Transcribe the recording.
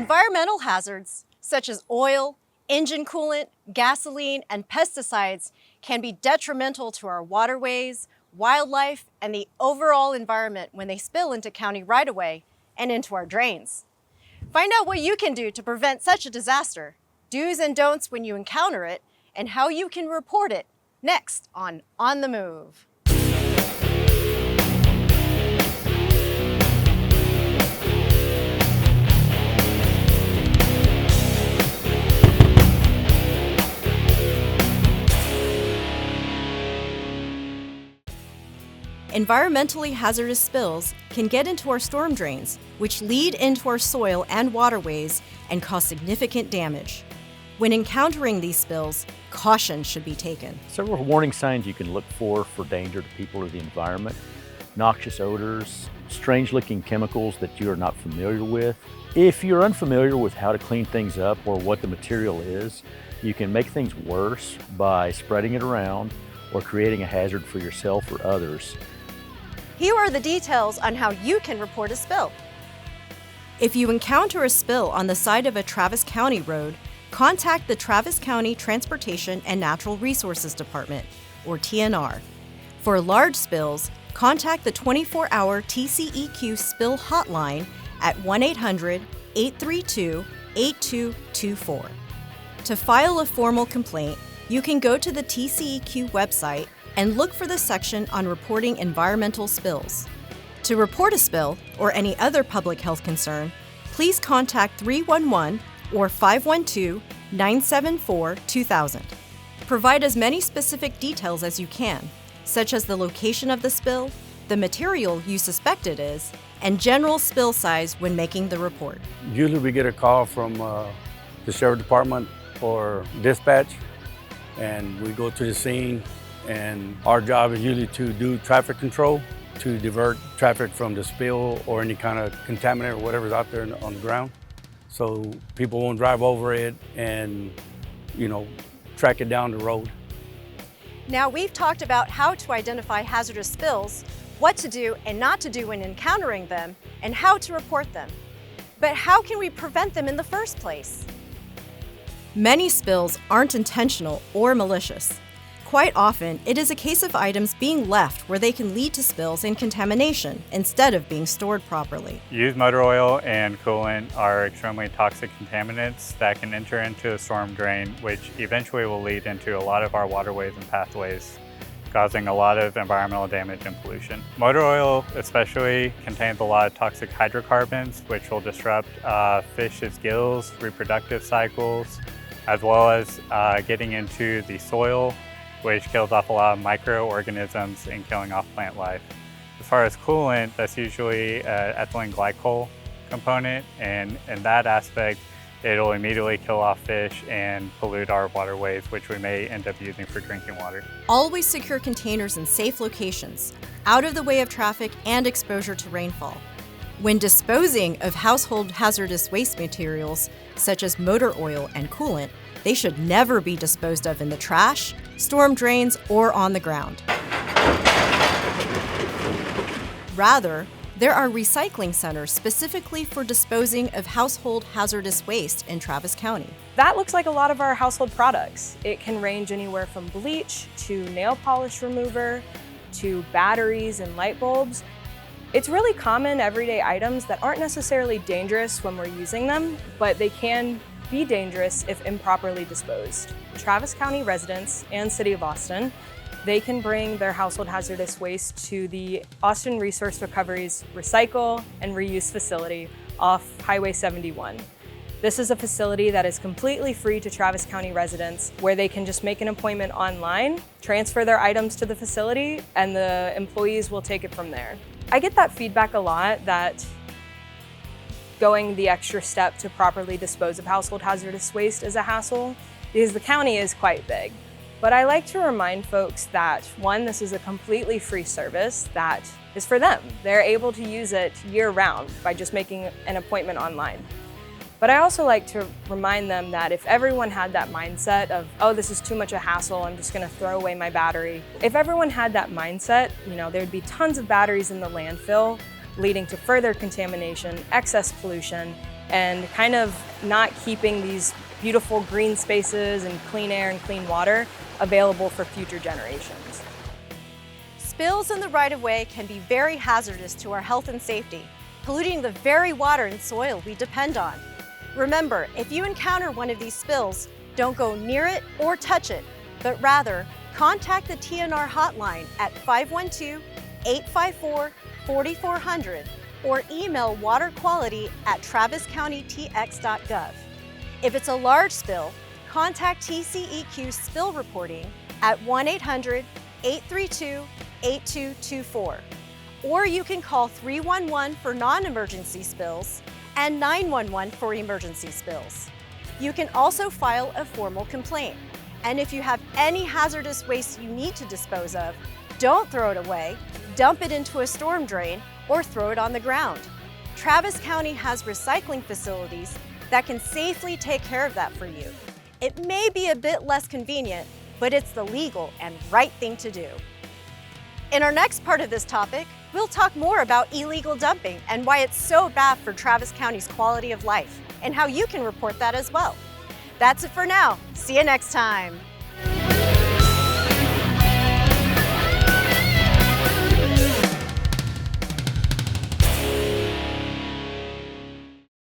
Environmental hazards such as oil, engine coolant, gasoline, and pesticides can be detrimental to our waterways, wildlife, and the overall environment when they spill into county right-of-way and into our drains. Find out what you can do to prevent such a disaster, do's and don'ts when you encounter it, and how you can report it next on the Move. Environmentally hazardous spills can get into our storm drains, which lead into our soil and waterways and cause significant damage. When encountering these spills, caution should be taken. Several warning signs you can look for danger to people or the environment. Noxious odors, strange-looking chemicals that you are not familiar with. If you're unfamiliar with how to clean things up or what the material is, you can make things worse by spreading it around or creating a hazard for yourself or others. Here are the details on how you can report a spill. If you encounter a spill on the side of a Travis County road, contact the Travis County Transportation and Natural Resources Department, or TNR. For large spills, contact the 24-hour TCEQ spill hotline at 1-800-832-8224. To file a formal complaint, you can go to the TCEQ website and look for the section on reporting environmental spills. To report a spill or any other public health concern, please contact 311 or 512-974-2000. Provide as many specific details as you can, such as the location of the spill, the material you suspect it is, and general spill size when making the report. Usually we get a call from the sheriff department or dispatch, and we go to the scene, and our job is usually to do traffic control, to divert traffic from the spill or any kind of contaminant or whatever's out there on the ground, so people won't drive over it and, track it down the road. Now we've talked about how to identify hazardous spills, what to do and not to do when encountering them, and how to report them. But how can we prevent them in the first place? Many spills aren't intentional or malicious. Quite often, it is a case of items being left where they can lead to spills and contamination instead of being stored properly. Used motor oil and coolant are extremely toxic contaminants that can enter into a storm drain, which eventually will lead into a lot of our waterways and pathways, causing a lot of environmental damage and pollution. Motor oil especially contains a lot of toxic hydrocarbons, which will disrupt fish's gills, reproductive cycles, as well as getting into the soil, which kills off a lot of microorganisms and killing off plant life. As far as coolant, that's usually an ethylene glycol component, and in that aspect, it'll immediately kill off fish and pollute our waterways, which we may end up using for drinking water. Always secure containers in safe locations, out of the way of traffic and exposure to rainfall. When disposing of household hazardous waste materials, such as motor oil and coolant, they should never be disposed of in the trash, storm drains, or on the ground. Rather, there are recycling centers specifically for disposing of household hazardous waste in Travis County. That looks like a lot of our household products. It can range anywhere from bleach to nail polish remover to batteries and light bulbs. It's really common everyday items that aren't necessarily dangerous when we're using them, but they can be dangerous if improperly disposed. Travis County residents and City of Austin, they can bring their household hazardous waste to the Austin Resource Recovery's Recycle and Reuse facility off Highway 71. This is a facility that is completely free to Travis County residents, where they can just make an appointment online, transfer their items to the facility, and the employees will take it from there. I get that feedback a lot, that going the extra step to properly dispose of household hazardous waste is a hassle, because the county is quite big. But I like to remind folks that, one, this is a completely free service that is for them. They're able to use it year-round by just making an appointment online. But I also like to remind them that if everyone had that mindset of, oh, this is too much a hassle, I'm just gonna throw away my battery. If everyone had that mindset, there'd be tons of batteries in the landfill, leading to further contamination, excess pollution, and kind of not keeping these beautiful green spaces and clean air and clean water available for future generations. Spills in the right-of-way can be very hazardous to our health and safety, polluting the very water and soil we depend on. Remember, if you encounter one of these spills, don't go near it or touch it, but rather contact the TNR hotline at 512-854-4400 or email waterquality@traviscountytx.gov. If it's a large spill, contact TCEQ Spill Reporting at 1-800-832-8224. Or you can call 311 for non-emergency spills and 911 for emergency spills. You can also file a formal complaint. And if you have any hazardous waste you need to dispose of, don't throw it away, dump it into a storm drain, or throw it on the ground. Travis County has recycling facilities that can safely take care of that for you. It may be a bit less convenient, but it's the legal and right thing to do. In our next part of this topic, we'll talk more about illegal dumping and why it's so bad for Travis County's quality of life, and how you can report that as well. That's it for now. See you next time.